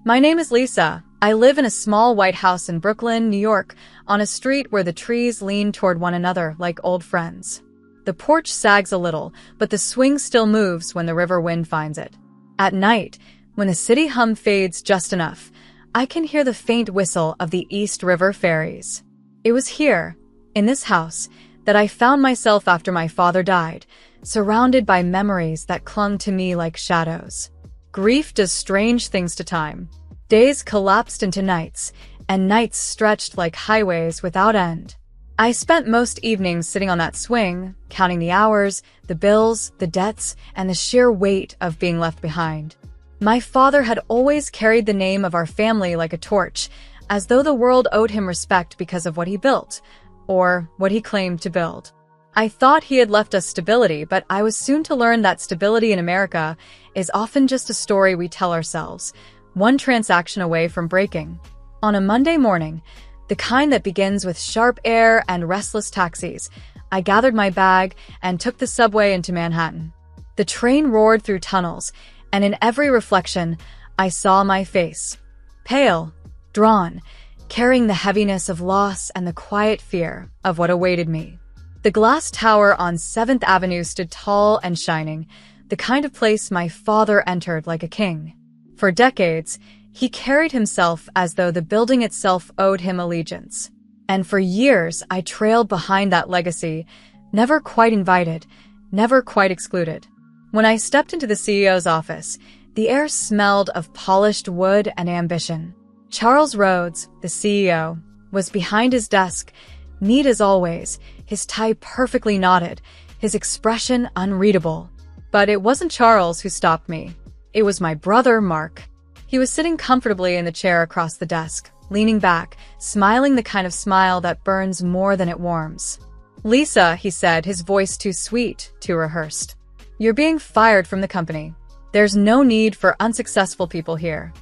My name is Lisa. I live in a small white house in Brooklyn, New York, on a street where the trees lean toward one another like old friends. The porch sags a little, but the swing still moves when the river wind finds it. At night, when the city hum fades just enough, I can hear the faint whistle of the East River ferries. It was here, in this house, that I found myself after my father died, surrounded by memories that clung to me like shadows. Grief does strange things to time. Days collapsed into nights, and nights stretched like highways without end. I spent most evenings sitting on that swing, counting the hours, the bills, the debts, and the sheer weight of being left behind. My father had always carried the name of our family like a torch, as though the world owed him respect because of what he built, or what he claimed to build. I thought he had left us stability, but I was soon to learn that stability in America is often just a story we tell ourselves, one transaction away from breaking. On a Monday morning, the kind that begins with sharp air and restless taxis, I gathered my bag and took the subway into Manhattan. The train roared through tunnels, and in every reflection, I saw my face. Pale, drawn, carrying the heaviness of loss and the quiet fear of what awaited me. The glass tower on 7th Avenue stood tall and shining, the kind of place my father entered like a king. For decades, he carried himself as though the building itself owed him allegiance. And for years, I trailed behind that legacy, never quite invited, never quite excluded. When I stepped into the CEO's office, the air smelled of polished wood and ambition. Charles Rhodes, the CEO, was behind his desk, neat as always, his tie perfectly knotted, his expression unreadable. But it wasn't Charles who stopped me. It was my brother, Mark. He was sitting comfortably in the chair across the desk, leaning back, smiling the kind of smile that burns more than it warms. "Lisa," he said, his voice too sweet, too rehearsed. "You're being fired from the company. There's no need for unsuccessful people here."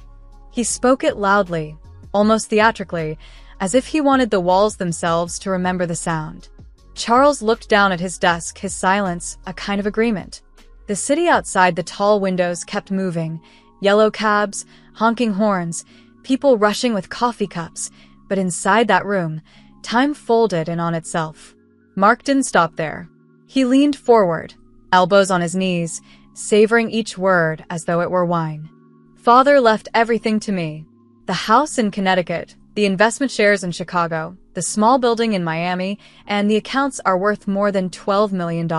He spoke it loudly, almost theatrically, as if he wanted the walls themselves to remember the sound. Charles looked down at his desk, his silence a kind of agreement. The city outside the tall windows kept moving, yellow cabs, honking horns, people rushing with coffee cups, but inside that room, time folded in on itself. Mark didn't stop there. He leaned forward, elbows on his knees, savoring each word as though it were wine. "Father left everything to me. The house in Connecticut, the investment shares in Chicago, the small building in Miami, and the accounts are worth more than $12 million.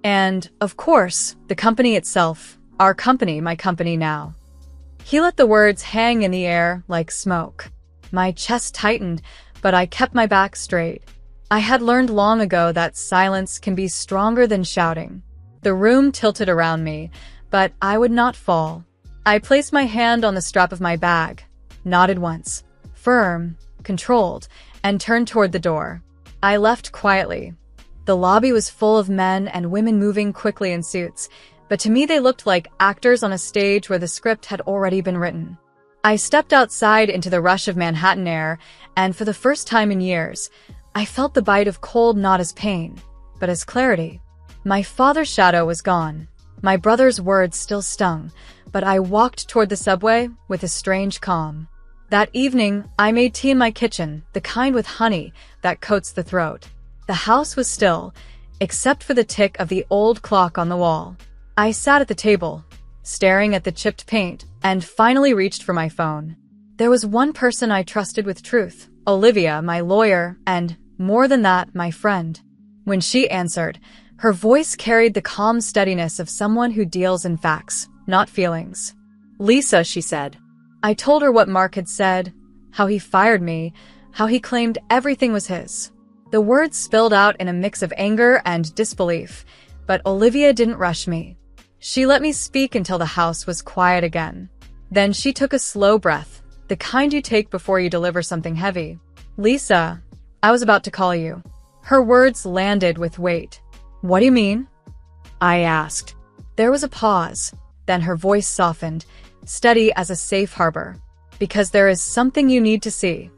And, of course, the company itself, our company, my company now." He let the words hang in the air like smoke. My chest tightened, but I kept my back straight. I had learned long ago that silence can be stronger than shouting. The room tilted around me, but I would not fall. I placed my hand on the strap of my bag, nodded once, firm, controlled, and turned toward the door. I left quietly. The lobby was full of men and women moving quickly in suits, but to me they looked like actors on a stage where the script had already been written. I stepped outside into the rush of Manhattan air, and for the first time in years, I felt the bite of cold not as pain, but as clarity. My father's shadow was gone. My brother's words still stung, but I walked toward the subway with a strange calm. That evening, I made tea in my kitchen, the kind with honey that coats the throat. The house was still, except for the tick of the old clock on the wall. I sat at the table, staring at the chipped paint, and finally reached for my phone. There was one person I trusted with truth, Olivia, my lawyer, and, more than that, my friend. When she answered, her voice carried the calm steadiness of someone who deals in facts, not feelings. "Lisa," she said. I told her what Mark had said, how he fired me, how he claimed everything was his. The words spilled out in a mix of anger and disbelief, but Olivia didn't rush me. She let me speak until the house was quiet again. Then she took a slow breath, the kind you take before you deliver something heavy. "Lisa, I was about to call you." Her words landed with weight. "What do you mean?" I asked. There was a pause, then her voice softened, steady as a safe harbor. "Because there is something you need to see."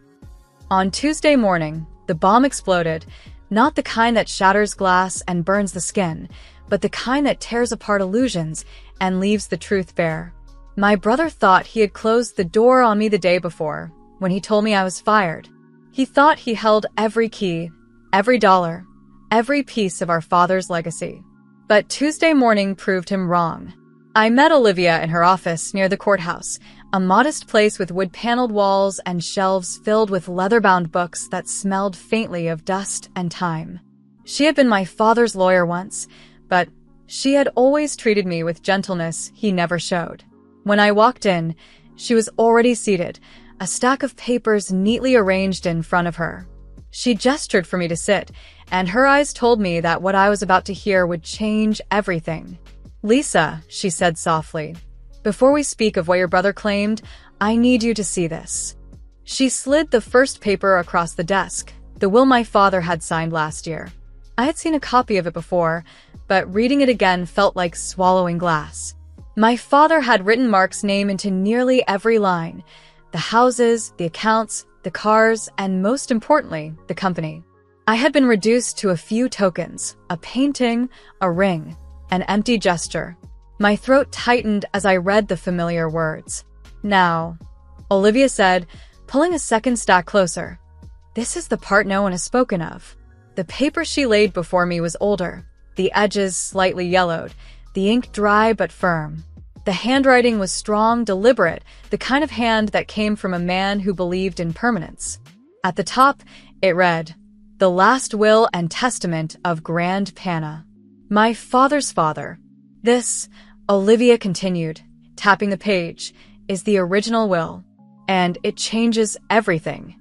On Tuesday morning, the bomb exploded, not the kind that shatters glass and burns the skin, but the kind that tears apart illusions and leaves the truth bare. My brother thought he had closed the door on me the day before, when he told me I was fired. He thought he held every key, every dollar, every piece of our father's legacy. But Tuesday morning proved him wrong. I met Olivia in her office near the courthouse, a modest place with wood-paneled walls and shelves filled with leather-bound books that smelled faintly of dust and time. She had been my father's lawyer once, but she had always treated me with gentleness he never showed. When I walked in, she was already seated, a stack of papers neatly arranged in front of her. She gestured for me to sit, and her eyes told me that what I was about to hear would change everything. "Lisa," she said softly, "before we speak of what your brother claimed, I need you to see this." She slid the first paper across the desk, the will my father had signed last year. I had seen a copy of it before, but reading it again felt like swallowing glass. My father had written Mark's name into nearly every line: the houses, the accounts, the cars, and most importantly, the company. I had been reduced to a few tokens: a painting, a ring, an empty gesture. My throat tightened as I read the familiar words. "Now," Olivia said, pulling a second stack closer. "This is the part no one has spoken of." The paper she laid before me was older, the edges slightly yellowed, the ink dry but firm. The handwriting was strong, deliberate, the kind of hand that came from a man who believed in permanence. At the top, it read, "The last will and testament of Grand Panna, my father's father." "This," Olivia continued, tapping the page, "is the original will, and it changes everything."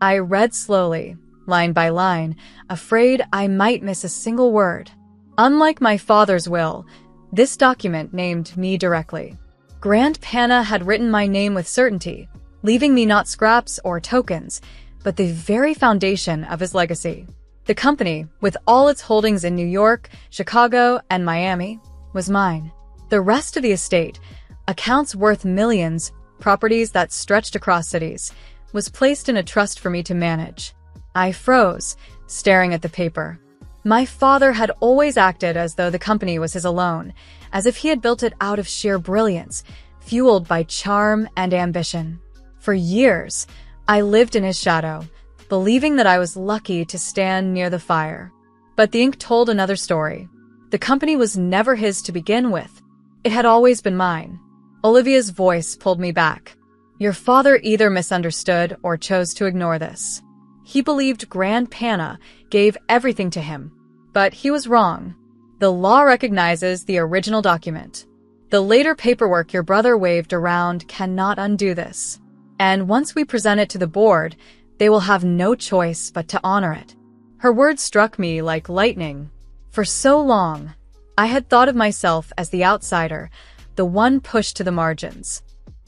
I read slowly, line by line, afraid I might miss a single word. Unlike my father's will, this document named me directly. Grand Panna had written my name with certainty, leaving me not scraps or tokens, but the very foundation of his legacy. The company, with all its holdings in New York, Chicago, and Miami, was mine. The rest of the estate, accounts worth millions, properties that stretched across cities, was placed in a trust for me to manage. I froze, staring at the paper. My father had always acted as though the company was his alone, as if he had built it out of sheer brilliance, fueled by charm and ambition. For years, I lived in his shadow, believing that I was lucky to stand near the fire. But the ink told another story. The company was never his to begin with. It had always been mine. Olivia's voice pulled me back. "Your father either misunderstood or chose to ignore this. He believed Grand Panna gave everything to him, but he was wrong. The law recognizes the original document. The later paperwork your brother waved around cannot undo this. And once we present it to the board, they will have no choice but to honor it." Her words struck me like lightning. For so long, I had thought of myself as the outsider, the one pushed to the margins.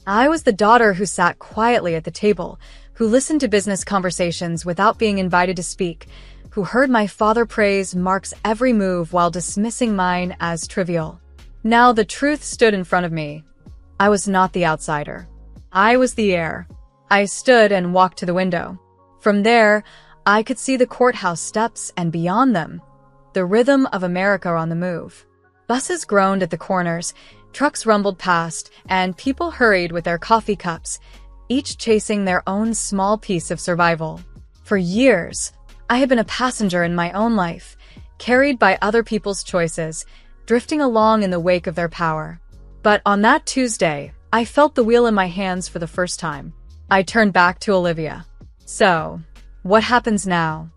I was the daughter who sat quietly at the table, who listened to business conversations without being invited to speak, who heard my father praise Mark's every move while dismissing mine as trivial. Now the truth stood in front of me. I was not the outsider. I was the heir. I stood and walked to the window. From there, I could see the courthouse steps and beyond them, the rhythm of America on the move. Buses groaned at the corners, trucks rumbled past, and people hurried with their coffee cups, each chasing their own small piece of survival. For years, I had been a passenger in my own life, carried by other people's choices, drifting along in the wake of their power. But on that Tuesday, I felt the wheel in my hands for the first time. I turned back to Olivia. "So, what happens now?"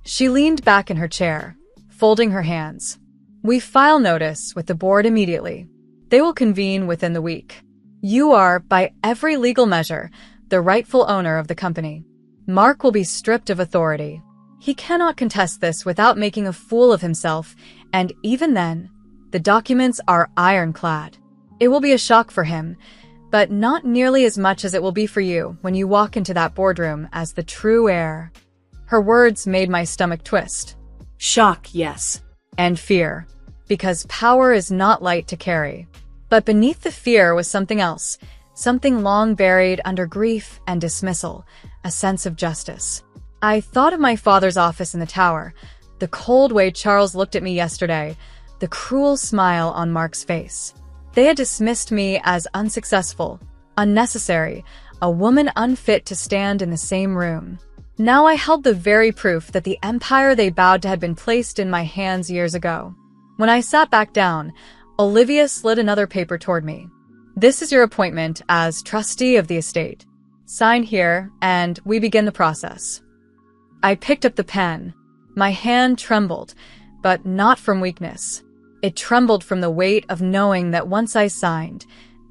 She leaned back in her chair, folding her hands. "We file notice with the board immediately. They will convene within the week. You are, by every legal measure, the rightful owner of the company. Mark will be stripped of authority. He cannot contest this without making a fool of himself, and even then, the documents are ironclad. It will be a shock for him, but not nearly as much as it will be for you when you walk into that boardroom as the true heir." Her words made my stomach twist. Shock, yes, and fear, because power is not light to carry. But beneath the fear was something else, something long buried under grief and dismissal, a sense of justice. I thought of my father's office in the tower, the cold way Charles looked at me yesterday, the cruel smile on Mark's face. They had dismissed me as unsuccessful, unnecessary, a woman unfit to stand in the same room. Now I held the very proof that the empire they bowed to had been placed in my hands years ago. When I sat back down, Olivia slid another paper toward me. This is your appointment as trustee of the estate. Sign here, and we begin the process. I picked up the pen. My hand trembled, but not from weakness. It trembled from the weight of knowing that once I signed,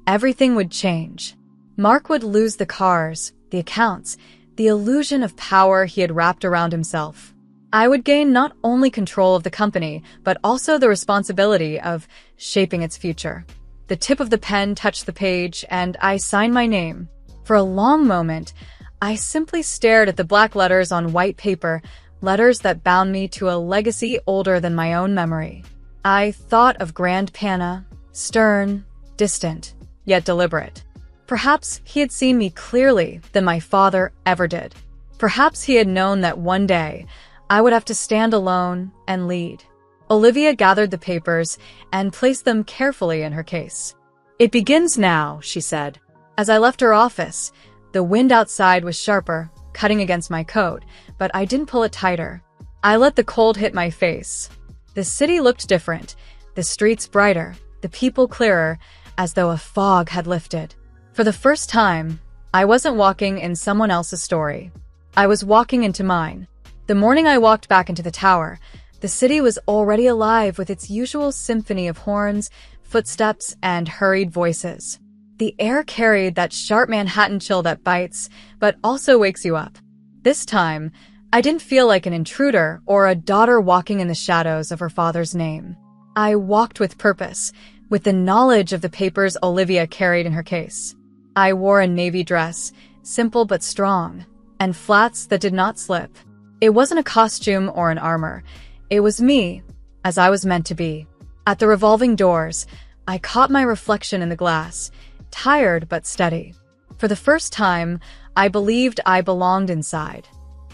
everything would change. Mark would lose the cars, the accounts, the illusion of power he had wrapped around himself. I would gain not only control of the company, but also the responsibility of shaping its future. The tip of the pen touched the page, and I signed my name. For a long moment, I simply stared at the black letters on white paper, letters that bound me to a legacy older than my own memory. I thought of Grand Pana, stern, distant, yet deliberate. Perhaps he had seen me clearly than my father ever did. Perhaps he had known that one day I would have to stand alone and lead. Olivia gathered the papers and placed them carefully in her case. "It begins now," she said. As I left her office, the wind outside was sharper, cutting against my coat, but I didn't pull it tighter. I let the cold hit my face. The city looked different, the streets brighter, the people clearer, as though a fog had lifted. For the first time, I wasn't walking in someone else's story. I was walking into mine. The morning I walked back into the tower, the city was already alive with its usual symphony of horns, footsteps, and hurried voices. The air carried that sharp Manhattan chill that bites, but also wakes you up. This time, I didn't feel like an intruder or a daughter walking in the shadows of her father's name. I walked with purpose, with the knowledge of the papers Olivia carried in her case. I wore a navy dress, simple but strong, and flats that did not slip. It wasn't a costume or an armor. It was me, as I was meant to be. At the revolving doors, I caught my reflection in the glass, tired but steady. For the first time, I believed I belonged inside.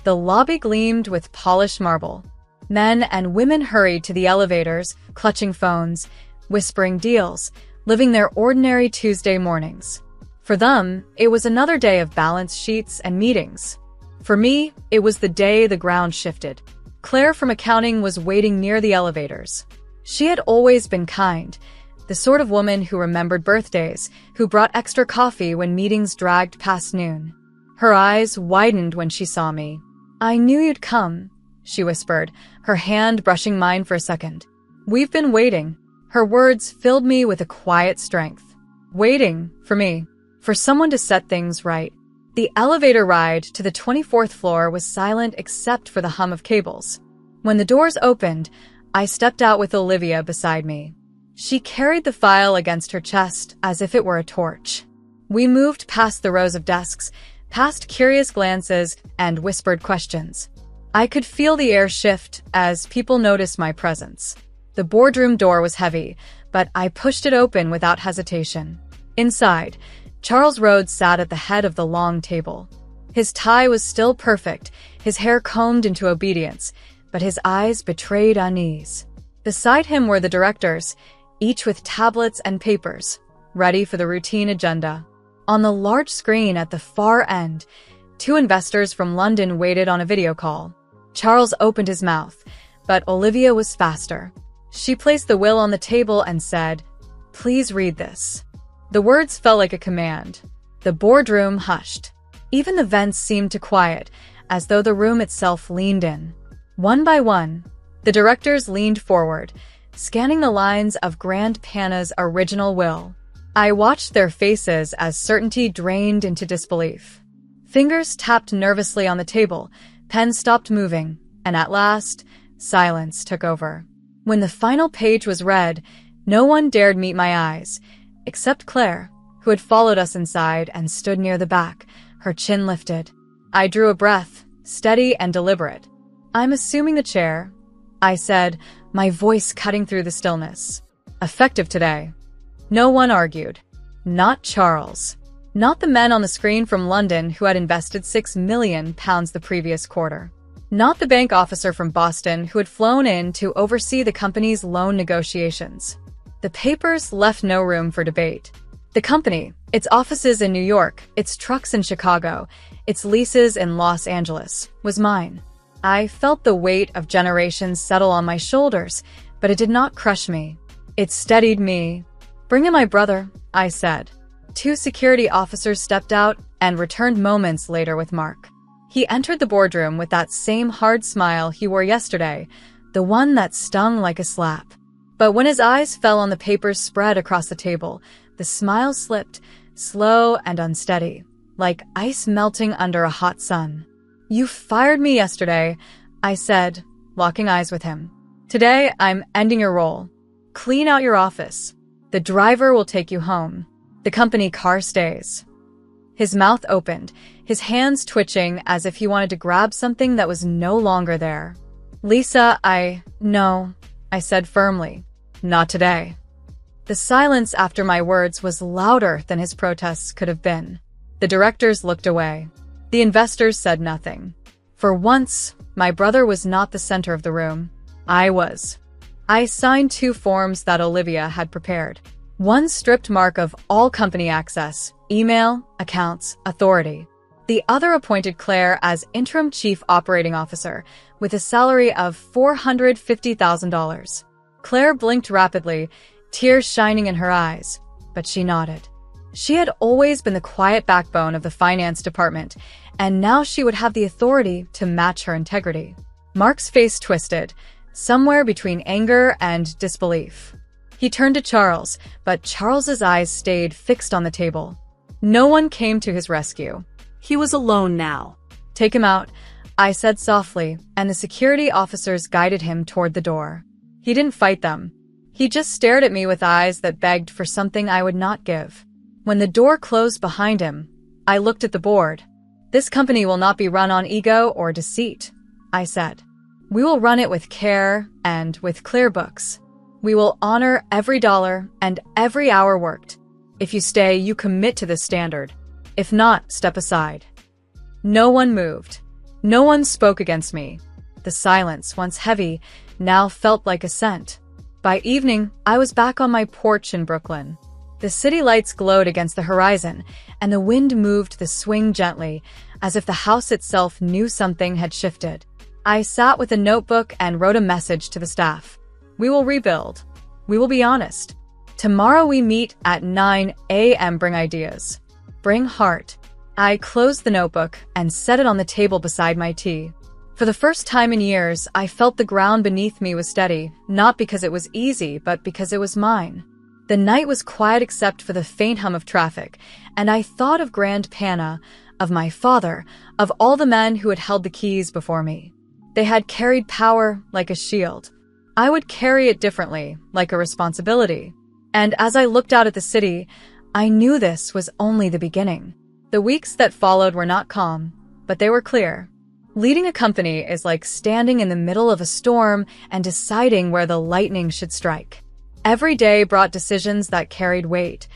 The lobby gleamed with polished marble. Men and women hurried to the elevators, clutching phones, whispering deals, living their ordinary Tuesday mornings. For them, it was another day of balance sheets and meetings. For me, it was the day the ground shifted. Claire from accounting was waiting near the elevators. She had always been kind, the sort of woman who remembered birthdays, who brought extra coffee when meetings dragged past noon. Her eyes widened when she saw me. "I knew you'd come," she whispered, her hand brushing mine for a second. "We've been waiting." Her words filled me with a quiet strength. Waiting, for me, for someone to set things right. The elevator ride to the 24th floor was silent except for the hum of cables. When the doors opened, I stepped out with Olivia beside me. She carried the file against her chest as if it were a torch. We moved past the rows of desks, past curious glances and whispered questions. I could feel the air shift as people noticed my presence. The boardroom door was heavy, but I pushed it open without hesitation. Inside, Charles Rhodes sat at the head of the long table. His tie was still perfect, his hair combed into obedience, but his eyes betrayed unease. Beside him were the directors, each with tablets and papers, ready for the routine agenda. On the large screen at the far end, 2 investors from London waited on a video call. Charles opened his mouth, but Olivia was faster. She placed the will on the table and said, "Please read this." The words felt like a command. The boardroom hushed. Even the vents seemed to quiet, as though the room itself leaned in. One by one, the directors leaned forward, scanning the lines of Grand Pana's original will. I watched their faces as certainty drained into disbelief. Fingers tapped nervously on the table, pens stopped moving, and at last, silence took over. When the final page was read, no one dared meet my eyes, except Claire, who had followed us inside and stood near the back, her chin lifted. I drew a breath, steady and deliberate. "I'm assuming the chair," I said, my voice cutting through the stillness. "Effective today." No one argued. Not Charles. Not the men on the screen from London who had invested £6 million the previous quarter. Not the bank officer from Boston who had flown in to oversee the company's loan negotiations. The papers left no room for debate. The company, its offices in New York, its trucks in Chicago, its leases in Los Angeles, was mine. I felt the weight of generations settle on my shoulders, but it did not crush me. It steadied me. "Bring in my brother," I said. 2 security officers stepped out and returned moments later with Mark. He entered the boardroom with that same hard smile he wore yesterday, the one that stung like a slap. But when his eyes fell on the papers spread across the table, the smile slipped, slow and unsteady, like ice melting under a hot sun. "You fired me yesterday," I said, locking eyes with him. "Today, I'm ending your role. Clean out your office. The driver will take you home. The company car stays." His mouth opened, his hands twitching as if he wanted to grab something that was no longer there. "Lisa, No," I said firmly. "Not today." The silence after my words was louder than his protests could have been. The directors looked away. The investors said nothing. For once, my brother was not the center of the room. I was. I signed 2 forms that Olivia had prepared. One stripped Mark of all company access, email, accounts, authority. The other appointed Claire as interim chief operating officer with a salary of $450,000. Claire blinked rapidly, tears shining in her eyes, but she nodded. She had always been the quiet backbone of the finance department, and now she would have the authority to match her integrity. Mark's face twisted, somewhere between anger and disbelief. He turned to Charles, but Charles's eyes stayed fixed on the table. No one came to his rescue. He was alone now. "Take him out," I said softly, and the security officers guided him toward the door. He didn't fight them. He just stared at me with eyes that begged for something I would not give. When the door closed behind him, I looked at the board. "This company will not be run on ego or deceit," I said. "We will run it with care and with clear books. We will honor every dollar and every hour worked. If you stay, you commit to this standard. If not, step aside." No one moved. No one spoke against me. The silence, once heavy, now felt like assent. By evening, I was back on my porch in Brooklyn. The city lights glowed against the horizon, and the wind moved the swing gently, as if the house itself knew something had shifted. I sat with a notebook and wrote a message to the staff. "We will rebuild. We will be honest. Tomorrow we meet at 9 a.m. Bring ideas. Bring heart." I closed the notebook and set it on the table beside my tea. For the first time in years, I felt the ground beneath me was steady, not because it was easy, but because it was mine. The night was quiet except for the faint hum of traffic, and I thought of Grand Pana, of my father, of all the men who had held the keys before me. They had carried power like a shield. I would carry it differently, like a responsibility. And as I looked out at the city, I knew this was only the beginning. The weeks that followed were not calm, but they were clear. Leading a company is like standing in the middle of a storm and deciding where the lightning should strike. Every day brought decisions that carried weight.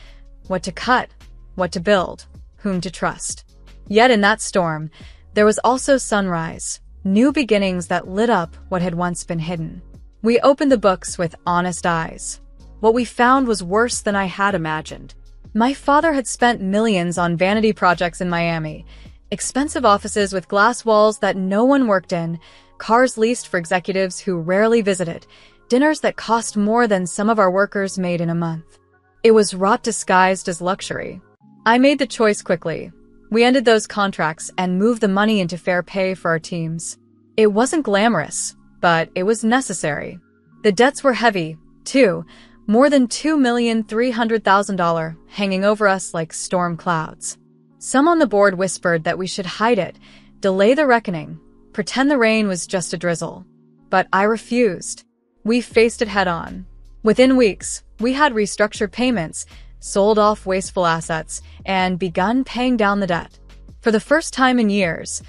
What to cut, what to build, whom to trust. Yet in that storm, there was also sunrise, new beginnings that lit up what had once been hidden. We opened the books with honest eyes. What we found was worse than I had imagined. My father had spent millions on vanity projects in Miami, expensive offices with glass walls that no one worked in, cars leased for executives who rarely visited, dinners that cost more than some of our workers made in a month. It was rot disguised as luxury. I made the choice quickly. We ended those contracts and moved the money into fair pay for our teams. It wasn't glamorous, but it was necessary. The debts were heavy, too, more than $2,300,000 hanging over us like storm clouds. Some on the board whispered that we should hide it, delay the reckoning, pretend the rain was just a drizzle. But I refused. We faced it head-on. Within weeks, we had restructured payments, sold off wasteful assets, and begun paying down the debt. For the first time in years,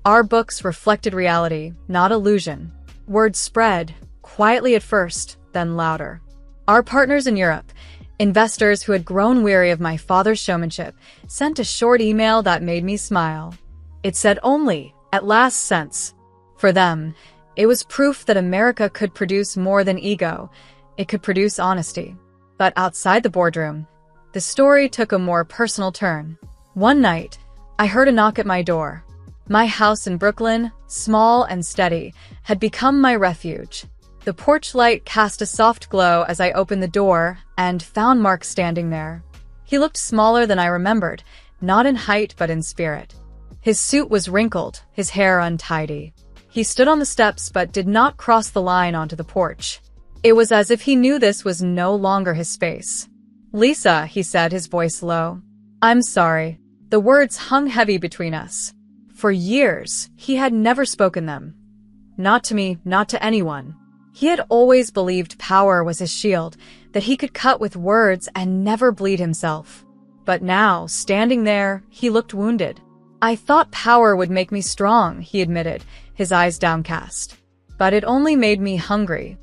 our books reflected reality, not illusion. Word spread, quietly at first, then louder. Our partners in Europe, investors who had grown weary of my father's showmanship, sent a short email that made me smile. It said only, "At last cents." For them, it was proof that America could produce more than ego. It could produce honesty. But outside the boardroom, the story took a more personal turn. One night, I heard a knock at my door. My house in Brooklyn, small and steady, had become my refuge. The porch light cast a soft glow as I opened the door and found Mark standing there. He looked smaller than I remembered, not in height but in spirit. His suit was wrinkled, his hair untidy. He stood on the steps but did not cross the line onto the porch. It was as if he knew this was no longer his space. "Lisa," he said, his voice low. "I'm sorry." The words hung heavy between us. For years, he had never spoken them. Not to me, not to anyone. He had always believed power was his shield, that he could cut with words and never bleed himself. But now, standing there, he looked wounded. "I thought power would make me strong," he admitted, his eyes downcast. "But it only made me hungry.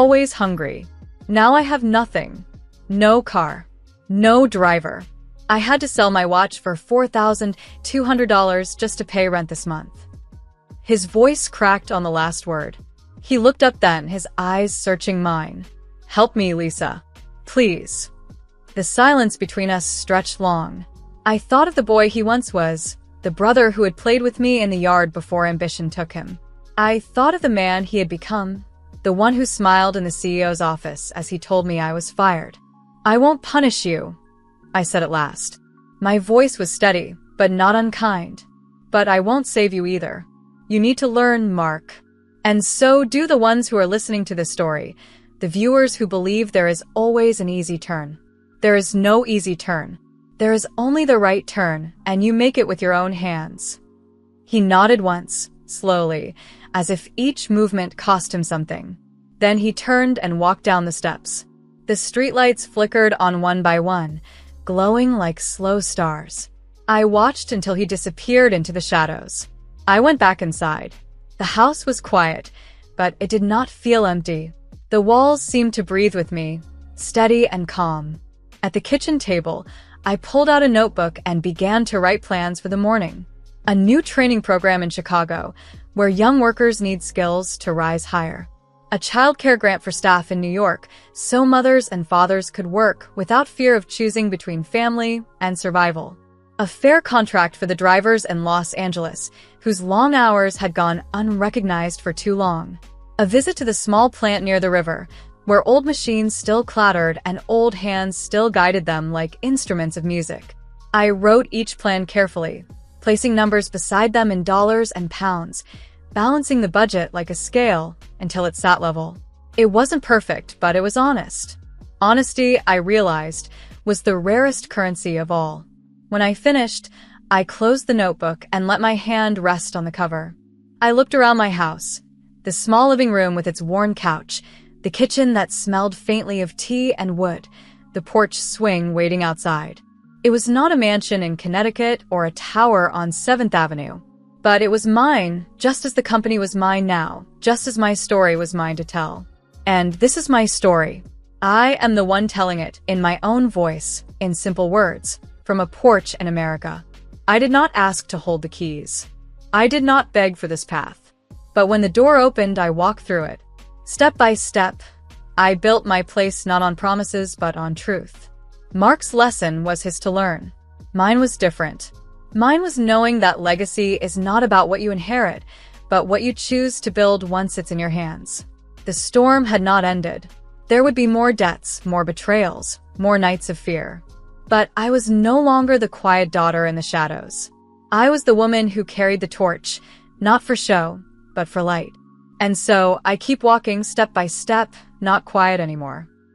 Always hungry. Now I have nothing. No car. No driver. I had to sell my watch for $4,200 just to pay rent this month." His voice cracked on the last word. He looked up then, his eyes searching mine. "Help me, Lisa. Please." The silence between us stretched long. I thought of the boy he once was, the brother who had played with me in the yard before ambition took him. I thought of the man he had become, the one who smiled in the CEO's office as he told me I was fired. "I won't punish you," I said at last. My voice was steady, but not unkind. "But I won't save you either. You need to learn, Mark. And so do the ones who are listening to this story, the viewers who believe there is always an easy turn. There is no easy turn. There is only the right turn, and you make it with your own hands." He nodded once, slowly, as if each movement cost him something. Then he turned and walked down the steps. The streetlights flickered on one by one, glowing like slow stars. I watched until he disappeared into the shadows. I went back inside. The house was quiet, but it did not feel empty. The walls seemed to breathe with me, steady and calm. At the kitchen table, I pulled out a notebook and began to write plans for the morning. A new training program in Chicago, where young workers need skills to rise higher. A childcare grant for staff in New York, so mothers and fathers could work without fear of choosing between family and survival. A fair contract for the drivers in Los Angeles, whose long hours had gone unrecognized for too long. A visit to the small plant near the river, where old machines still clattered and old hands still guided them like instruments of music. I wrote each plan carefully, placing numbers beside them in dollars and pounds, balancing the budget like a scale until it sat level. It wasn't perfect, but it was honest. Honesty, I realized, was the rarest currency of all. When I finished, I closed the notebook and let my hand rest on the cover. I looked around my house, the small living room with its worn couch, the kitchen that smelled faintly of tea and wood, the porch swing waiting outside. It was not a mansion in Connecticut or a tower on 7th Avenue. But it was mine, just as the company was mine now, just as my story was mine to tell. And this is my story. I am the one telling it, in my own voice, in simple words, from a porch in America. I did not ask to hold the keys. I did not beg for this path. But when the door opened, I walked through it. Step by step, I built my place not on promises, but on truth. Mark's lesson was his to learn. Mine was different. Mine was knowing that legacy is not about what you inherit, but what you choose to build once it's in your hands. The storm had not ended. There would be more debts, more betrayals, more nights of fear. But I was no longer the quiet daughter in the shadows. I was the woman who carried the torch, not for show, but for light. And so I keep walking step by step, not quiet anymore.